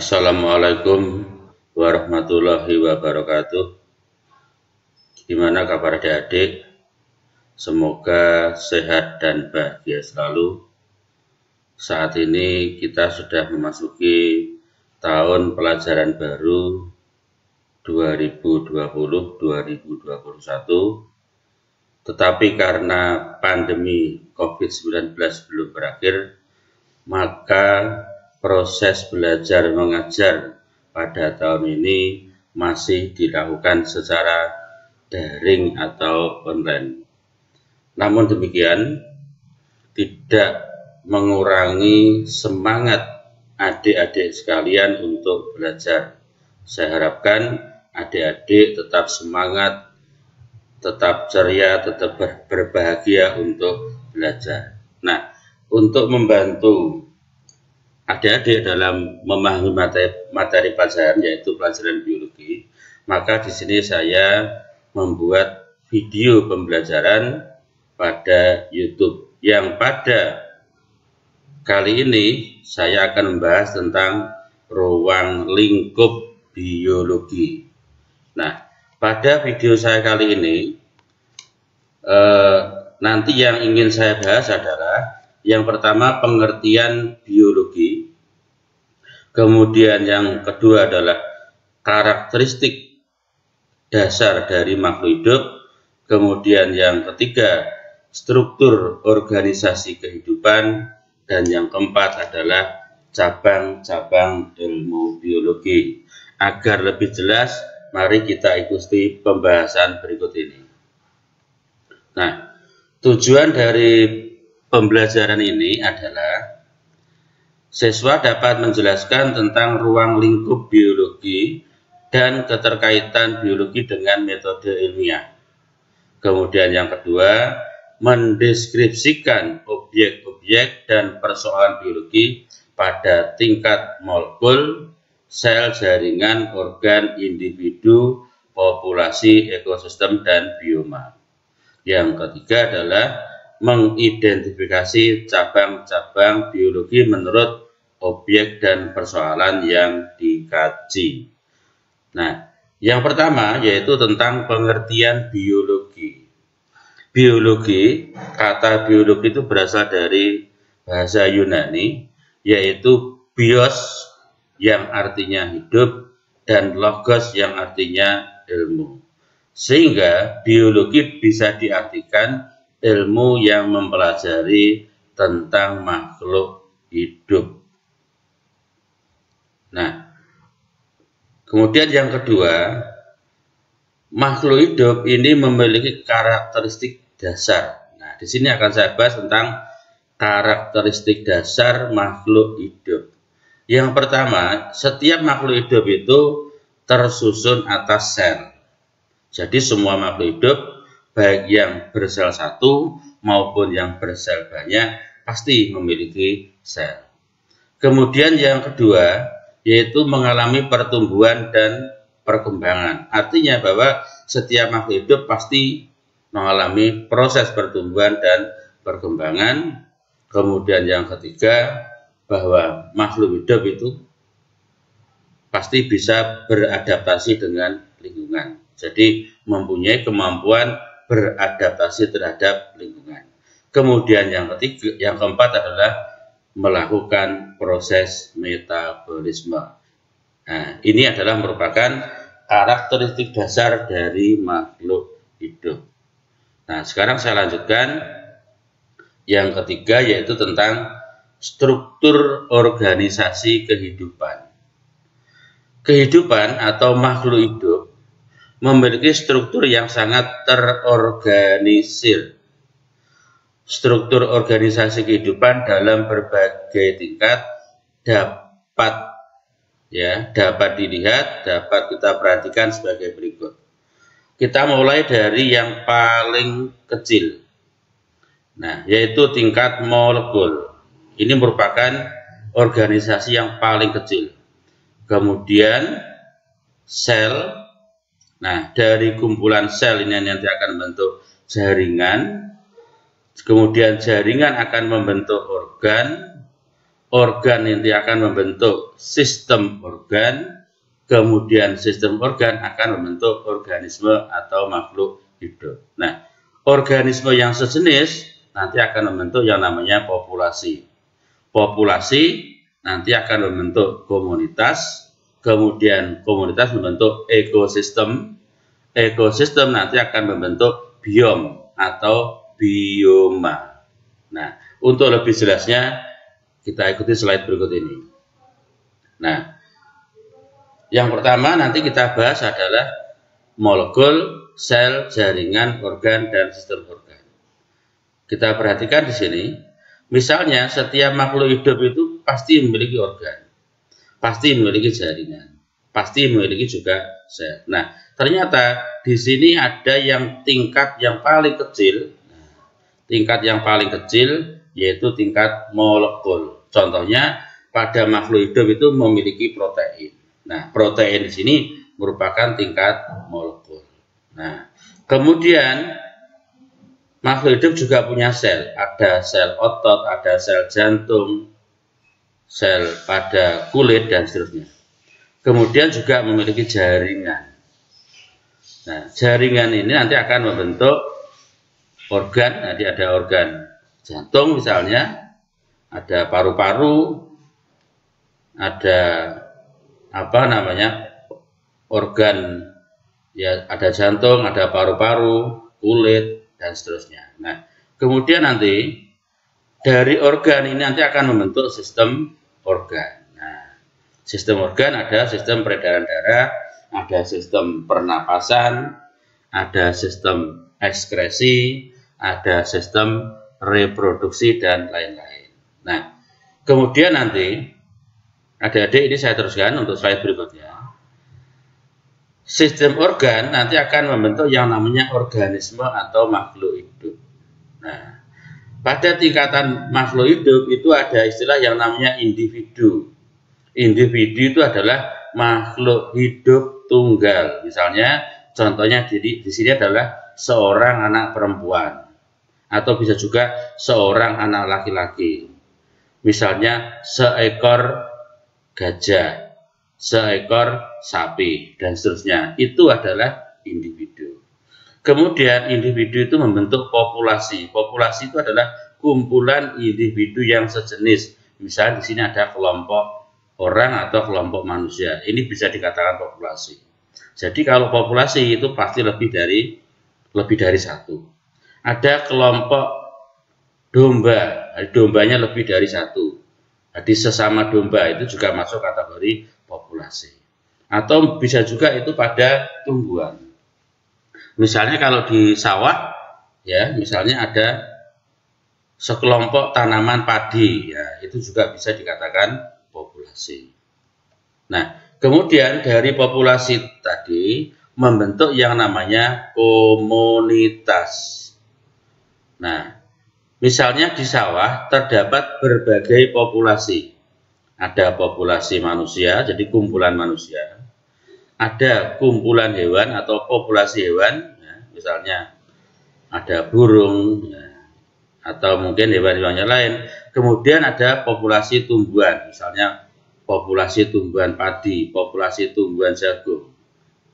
Assalamualaikum warahmatullahi wabarakatuh. Gimana kabar adik-adik? Semoga sehat dan bahagia selalu. Saat ini kita sudah memasuki tahun pelajaran baru 2020-2021. Tetapi karena pandemi COVID-19 belum berakhir, maka proses belajar mengajar pada tahun ini masih dilakukan secara daring atau online. Namun demikian, tidak mengurangi semangat adik-adik sekalian untuk belajar. Saya harapkan adik-adik tetap semangat, tetap ceria, tetap berbahagia untuk belajar. Nah, untuk membantu adik-adik dalam memahami materi pelajaran, yaitu pelajaran biologi, maka di sini saya membuat video pembelajaran pada YouTube yang pada kali ini saya akan membahas tentang ruang lingkup biologi. Nah, pada video saya kali ini nanti yang ingin saya bahas adalah yang pertama pengertian biologi, kemudian yang kedua adalah karakteristik dasar dari makhluk hidup, kemudian yang ketiga struktur organisasi kehidupan, dan yang keempat adalah cabang-cabang ilmu biologi. Agar lebih jelas, mari kita ikuti pembahasan berikut ini. Nah, tujuan dari pembelajaran ini adalah siswa dapat menjelaskan tentang ruang lingkup biologi dan keterkaitan biologi dengan metode ilmiah. Kemudian yang kedua, mendeskripsikan objek-objek dan persoalan biologi pada tingkat molekul, sel, jaringan, organ, individu, populasi, ekosistem, dan bioma. Yang ketiga adalah mengidentifikasi cabang-cabang biologi menurut objek dan persoalan yang dikaji. Nah, yang pertama yaitu tentang pengertian biologi. Biologi, kata biologi itu berasal dari bahasa Yunani, yaitu bios yang artinya hidup dan logos yang artinya ilmu. Sehingga biologi bisa diartikan ilmu yang mempelajari tentang makhluk hidup. Nah, kemudian yang kedua, makhluk hidup ini memiliki karakteristik dasar. Nah, di sini akan saya bahas tentang karakteristik dasar makhluk hidup. Yang pertama, setiap makhluk hidup itu tersusun atas sel. Jadi semua makhluk hidup, baik yang bersel satu maupun yang bersel banyak, pasti memiliki sel. Kemudian yang kedua, yaitu mengalami pertumbuhan dan perkembangan. Artinya bahwa setiap makhluk hidup pasti mengalami proses pertumbuhan dan perkembangan. Kemudian yang ketiga, bahwa makhluk hidup itu pasti bisa beradaptasi dengan lingkungan. Jadi mempunyai kemampuan beradaptasi terhadap lingkungan. Kemudian yang ketiga, yang keempat adalah melakukan proses metabolisme. Nah, ini adalah merupakan karakteristik dasar dari makhluk hidup. Nah, sekarang saya lanjutkan yang ketiga, yaitu tentang struktur organisasi kehidupan. Kehidupan atau makhluk hidup memiliki struktur yang sangat terorganisir. Struktur organisasi kehidupan dalam berbagai tingkat dapat dilihat, dapat kita perhatikan sebagai berikut. Kita mulai dari yang paling kecil. Nah, yaitu tingkat molekul. Ini merupakan organisasi yang paling kecil. Kemudian sel. Nah, dari kumpulan sel ini nanti akan membentuk jaringan. Kemudian jaringan akan membentuk organ. organ nanti akan membentuk sistem organ, kemudian sistem organ akan membentuk organisme atau makhluk hidup. Nah, organisme yang sejenis nanti akan membentuk yang namanya populasi. Populasi nanti akan membentuk komunitas, kemudian komunitas membentuk ekosistem, ekosistem nanti akan membentuk biom atau bioma. Nah, untuk lebih jelasnya kita ikuti slide berikut ini. Nah, yang pertama nanti kita bahas adalah molekul, sel, jaringan, organ, dan sistem organ. Kita perhatikan di sini, misalnya setiap makhluk hidup itu pasti memiliki organ, pasti memiliki jaringan, pasti memiliki juga sel. Nah, ternyata di sini ada yang tingkat yang paling kecil, tingkat yang paling kecil yaitu tingkat molekul. Contohnya pada makhluk hidup itu memiliki protein. Nah, protein di sini merupakan tingkat molekul. Nah, kemudian makhluk hidup juga punya sel. Ada sel otot, ada sel jantung, sel pada kulit, dan seterusnya. Kemudian juga memiliki jaringan. Nah, jaringan ini nanti akan membentuk organ. Nanti ada organ jantung misalnya, ada paru-paru, ada organ, ya ada jantung, ada paru-paru, kulit, dan seterusnya. Nah, kemudian nanti dari organ ini nanti akan membentuk sistem organ. Nah, sistem organ ada sistem peredaran darah, ada sistem pernapasan, ada sistem ekskresi, ada sistem reproduksi, dan lain-lain. Nah, kemudian nanti adik-adik ini saya teruskan untuk slide berikutnya. Sistem organ nanti akan membentuk yang namanya organisme atau makhluk hidup. Nah, pada tingkatan makhluk hidup itu ada istilah yang namanya individu. Individu itu adalah makhluk hidup tunggal. Misalnya, contohnya di sini adalah seorang anak perempuan, atau bisa juga seorang anak laki-laki. Misalnya seekor gajah, seekor sapi, dan seterusnya. Itu adalah individu. Kemudian individu itu membentuk populasi. Populasi itu adalah kumpulan individu yang sejenis. Misalnya di sini ada kelompok orang atau kelompok manusia. Ini bisa dikatakan populasi. Jadi kalau populasi itu pasti lebih dari satu. Ada kelompok domba, dombanya lebih dari satu. Jadi sesama domba itu juga masuk kategori populasi. Atau bisa juga itu pada tumbuhan. Misalnya kalau di sawah, ya misalnya ada sekelompok tanaman padi, ya itu juga bisa dikatakan populasi. Nah, kemudian dari populasi tadi membentuk yang namanya komunitas. Nah, misalnya di sawah terdapat berbagai populasi. Ada populasi manusia, jadi kumpulan manusia. Ada kumpulan hewan atau populasi hewan, ya, misalnya ada burung, ya, atau mungkin hewan-hewan yang lain. Kemudian ada populasi tumbuhan, misalnya populasi tumbuhan padi, populasi tumbuhan jagung.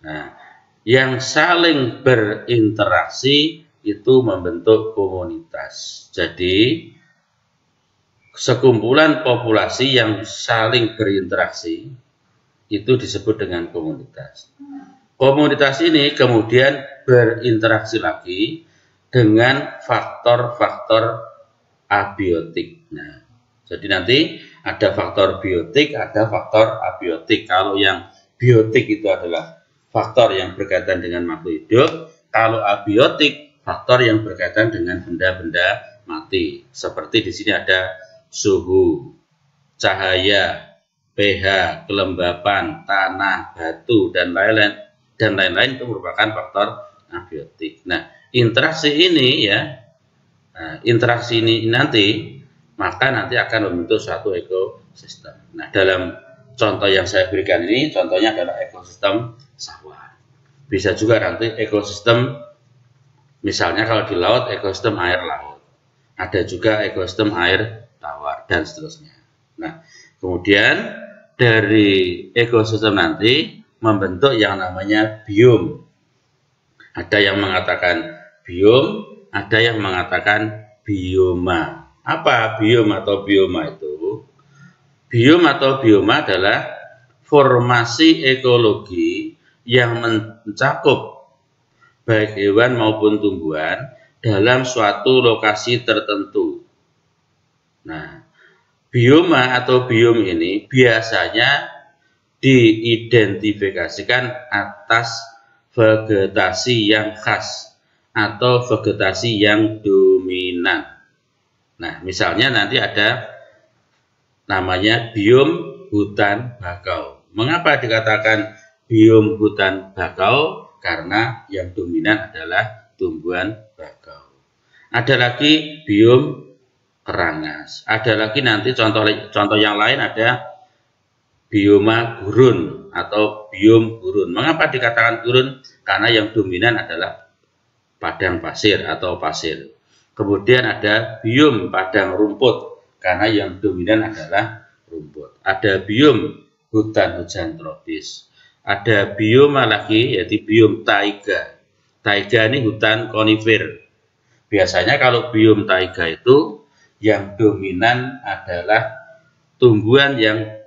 Nah, yang saling berinteraksi itu membentuk komunitas. Jadi, sekumpulan populasi yang saling berinteraksi itu disebut dengan komunitas. Komunitas ini kemudian berinteraksi lagi dengan faktor-faktor abiotik. Nah, jadi nanti ada faktor biotik, ada faktor abiotik. Kalau yang biotik itu adalah faktor yang berkaitan dengan makhluk hidup, kalau abiotik faktor yang berkaitan dengan benda-benda mati. Seperti di sini ada suhu, cahaya, pH, kelembapan, tanah, batu, dan lain-lain itu merupakan faktor abiotik. Nah, interaksi ini ya, interaksi ini nanti maka nanti akan membentuk suatu ekosistem. Nah, dalam contoh yang saya berikan ini, contohnya adalah ekosistem sawah. Bisa juga nanti ekosistem, misalnya kalau di laut, ekosistem air laut. Ada juga ekosistem air tawar, dan seterusnya. Nah, kemudian dari ekosistem nanti membentuk yang namanya biom. Ada yang mengatakan biom, ada yang mengatakan bioma. Apa biom atau bioma itu? Biom atau bioma adalah formasi ekologi yang mencakup baik hewan maupun tumbuhan dalam suatu lokasi tertentu. Nah, bioma atau biom ini biasanya diidentifikasikan atas vegetasi yang khas atau vegetasi yang dominan. Nah, misalnya nanti ada namanya biom hutan bakau. Mengapa dikatakan biom hutan bakau? Karena yang dominan adalah tumbuhan bakau. Ada lagi biom kerangas. Ada lagi nanti contoh yang lain ada bioma gurun atau biom gurun. Mengapa dikatakan gurun? Karena yang dominan adalah padang pasir atau pasir. Kemudian ada biom padang rumput karena yang dominan adalah rumput. Ada biom hutan hujan tropis. Ada bioma lagi yaitu biom taiga. Taiga ini hutan konifer. Biasanya kalau biom taiga itu yang dominan adalah tumbuhan yang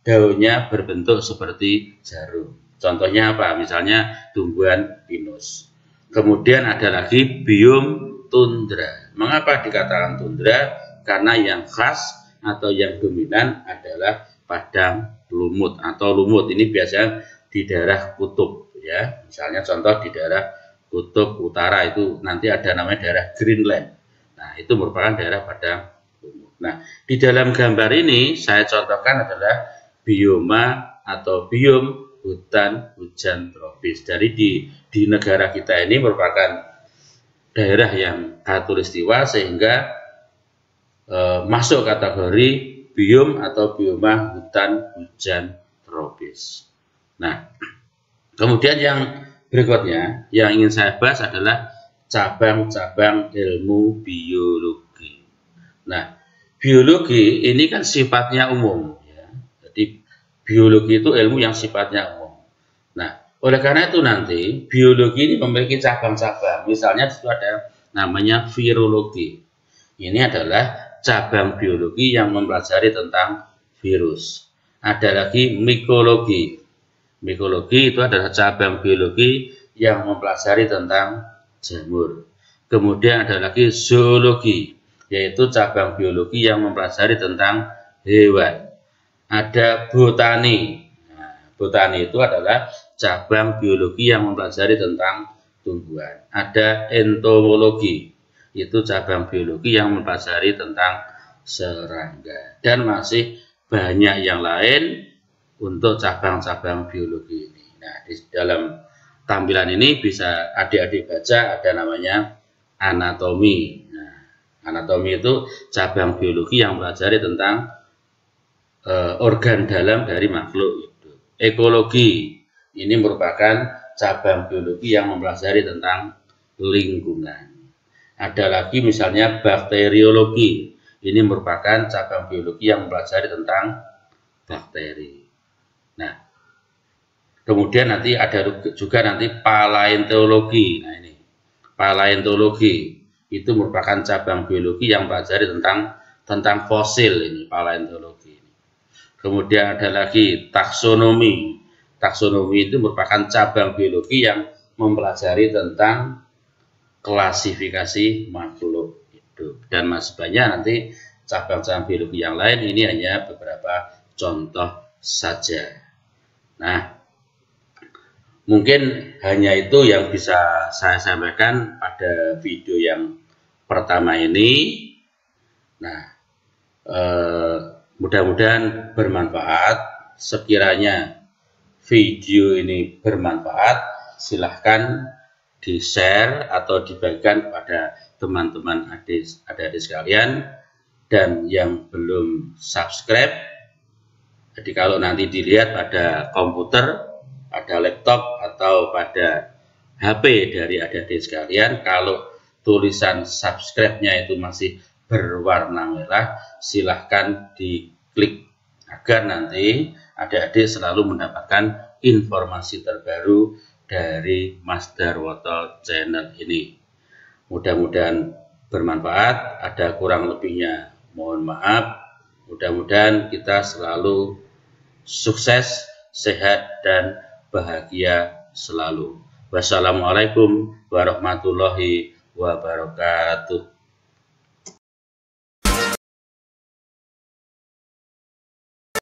daunnya berbentuk seperti jarum. Contohnya apa? Misalnya tumbuhan pinus. Kemudian ada lagi biom tundra. Mengapa dikatakan tundra? Karena yang khas atau yang dominan adalah padang lumut atau lumut. Ini biasanya di daerah kutub ya. Misalnya contoh di daerah kutub utara itu nanti ada namanya daerah Greenland. Nah, itu merupakan daerah padang lumut. Nah, di dalam gambar ini saya contohkan adalah bioma atau biom hutan hujan tropis. Jadi di negara kita ini merupakan daerah yang khatulistiwa sehingga masuk kategori biom atau bioma hutan hujan tropis. Nah, kemudian yang berikutnya yang ingin saya bahas adalah cabang-cabang ilmu biologi. Nah, biologi ini kan sifatnya umum. Biologi itu ilmu yang sifatnya umum. Nah, oleh karena itu nanti biologi ini memiliki cabang-cabang. Misalnya itu ada namanya virologi. Ini adalah cabang biologi yang mempelajari tentang virus. Ada lagi mikologi. Mikologi itu adalah cabang biologi yang mempelajari tentang jamur. Kemudian ada lagi zoologi, yaitu cabang biologi yang mempelajari tentang hewan. Ada botani. Nah, botani itu adalah cabang biologi yang mempelajari tentang tumbuhan. Ada entomologi, itu cabang biologi yang mempelajari tentang serangga. Dan masih banyak yang lain untuk cabang-cabang biologi ini. Nah, di dalam tampilan ini bisa adik-adik baca ada namanya anatomi. Nah, anatomi itu cabang biologi yang mempelajari tentang organ dalam dari makhluk hidup. Ekologi ini merupakan cabang biologi yang mempelajari tentang lingkungan. Ada lagi misalnya bakteriologi. Ini merupakan cabang biologi yang mempelajari tentang bakteri. Nah, kemudian nanti ada juga nanti paleontologi. Nah, ini paleontologi itu merupakan cabang biologi yang mempelajari tentang fosil ini paleontologi. Kemudian ada lagi taksonomi. Taksonomi itu merupakan cabang biologi yang mempelajari tentang klasifikasi makhluk hidup. Dan masih banyak nanti cabang-cabang biologi yang lain. Ini hanya beberapa contoh saja. Nah, mungkin hanya itu yang bisa saya sampaikan pada video yang pertama ini. Nah, mudah-mudahan bermanfaat. Sekiranya video ini bermanfaat, silahkan di-share atau dibagikan kepada teman-teman adik-adik sekalian. Dan yang belum subscribe, jadi kalau nanti dilihat pada komputer, pada laptop, atau pada HP dari adik-adik sekalian, kalau tulisan subscribe-nya itu masih berwarna merah, silahkan klik agar nanti adik-adik selalu mendapatkan informasi terbaru dari Mas Darwoto channel ini. Mudah-mudahan bermanfaat, ada kurang lebihnya mohon maaf. Mudah-mudahan kita selalu sukses, sehat, dan bahagia selalu. Wassalamualaikum warahmatullahi wabarakatuh.